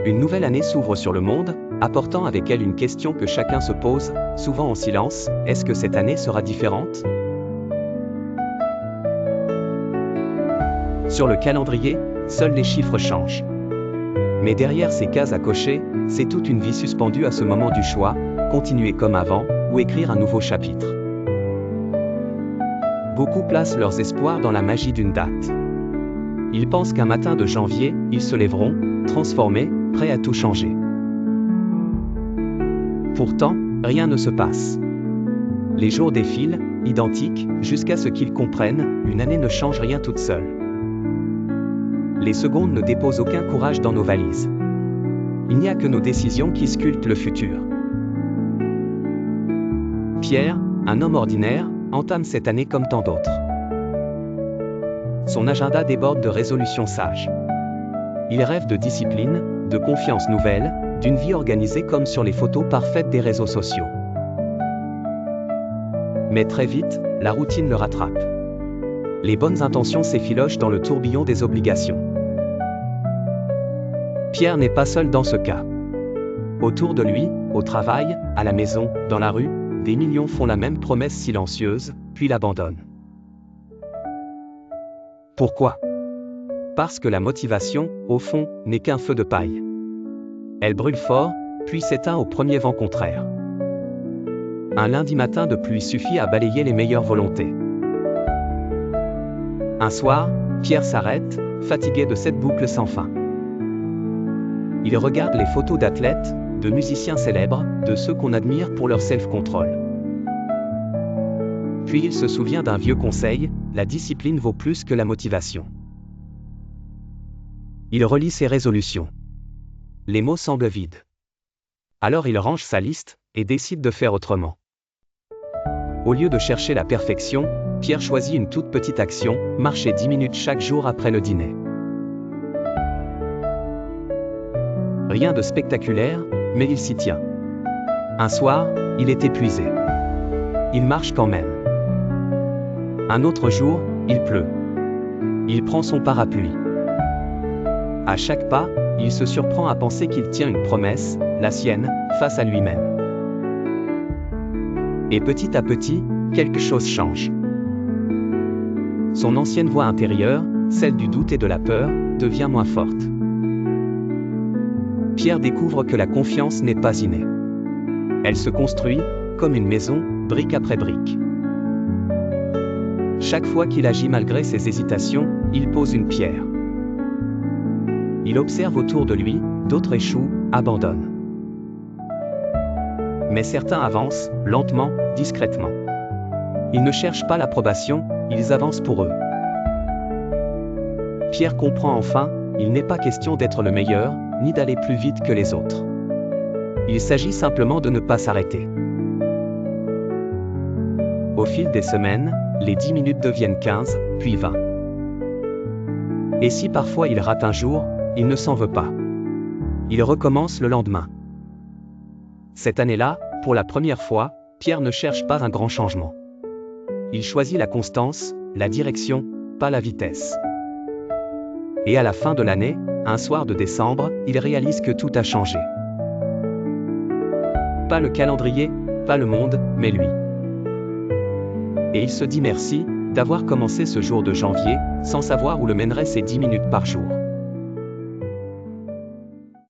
Une nouvelle année s'ouvre sur le monde, apportant avec elle une question que chacun se pose, souvent en silence, est-ce que cette année sera différente? Sur le calendrier, seuls les chiffres changent. Mais derrière ces cases à cocher, c'est toute une vie suspendue à ce moment du choix, continuer comme avant, ou écrire un nouveau chapitre. Beaucoup placent leurs espoirs dans la magie d'une date. Ils pensent qu'un matin de janvier, ils se lèveront, transformés, prêts à tout changer. Pourtant, rien ne se passe. Les jours défilent, identiques, jusqu'à ce qu'ils comprennent, une année ne change rien toute seule. Les secondes ne déposent aucun courage dans nos valises. Il n'y a que nos décisions qui sculptent le futur. Pierre, un homme ordinaire, entame cette année comme tant d'autres. Son agenda déborde de résolutions sages. Il rêve de discipline, de confiance nouvelle, d'une vie organisée comme sur les photos parfaites des réseaux sociaux. Mais très vite, la routine le rattrape. Les bonnes intentions s'effilochent dans le tourbillon des obligations. Pierre n'est pas seul dans ce cas. Autour de lui, au travail, à la maison, dans la rue, des millions font la même promesse silencieuse, puis l'abandonnent. Pourquoi? Parce que la motivation, au fond, n'est qu'un feu de paille. Elle brûle fort, puis s'éteint au premier vent contraire. Un lundi matin de pluie suffit à balayer les meilleures volontés. Un soir, Pierre s'arrête, fatigué de cette boucle sans fin. Il regarde les photos d'athlètes, de musiciens célèbres, de ceux qu'on admire pour leur self-control. Puis il se souvient d'un vieux conseil, la discipline vaut plus que la motivation. Il relit ses résolutions. Les mots semblent vides. Alors il range sa liste, et décide de faire autrement. Au lieu de chercher la perfection, Pierre choisit une toute petite action, marcher 10 minutes chaque jour après le dîner. Rien de spectaculaire, mais il s'y tient. Un soir, il est épuisé. Il marche quand même. Un autre jour, il pleut. Il prend son parapluie. À chaque pas, il se surprend à penser qu'il tient une promesse, la sienne, face à lui-même. Et petit à petit, quelque chose change. Son ancienne voix intérieure, celle du doute et de la peur, devient moins forte. Pierre découvre que la confiance n'est pas innée. Elle se construit, comme une maison, brique après brique. Chaque fois qu'il agit malgré ses hésitations, il pose une pierre. Il observe autour de lui, d'autres échouent, abandonnent. Mais certains avancent, lentement, discrètement. Ils ne cherchent pas l'approbation, ils avancent pour eux. Pierre comprend enfin, il n'est pas question d'être le meilleur, ni d'aller plus vite que les autres. Il s'agit simplement de ne pas s'arrêter. Au fil des semaines, les 10 minutes deviennent 15, puis 20. Et si parfois il rate un jour, il ne s'en veut pas. Il recommence le lendemain. Cette année-là, pour la première fois, Pierre ne cherche pas un grand changement. Il choisit la constance, la direction, pas la vitesse. Et à la fin de l'année, un soir de décembre, il réalise que tout a changé. Pas le calendrier, pas le monde, mais lui. Et il se dit merci d'avoir commencé ce jour de janvier, sans savoir où le mèneraient ces 10 minutes par jour.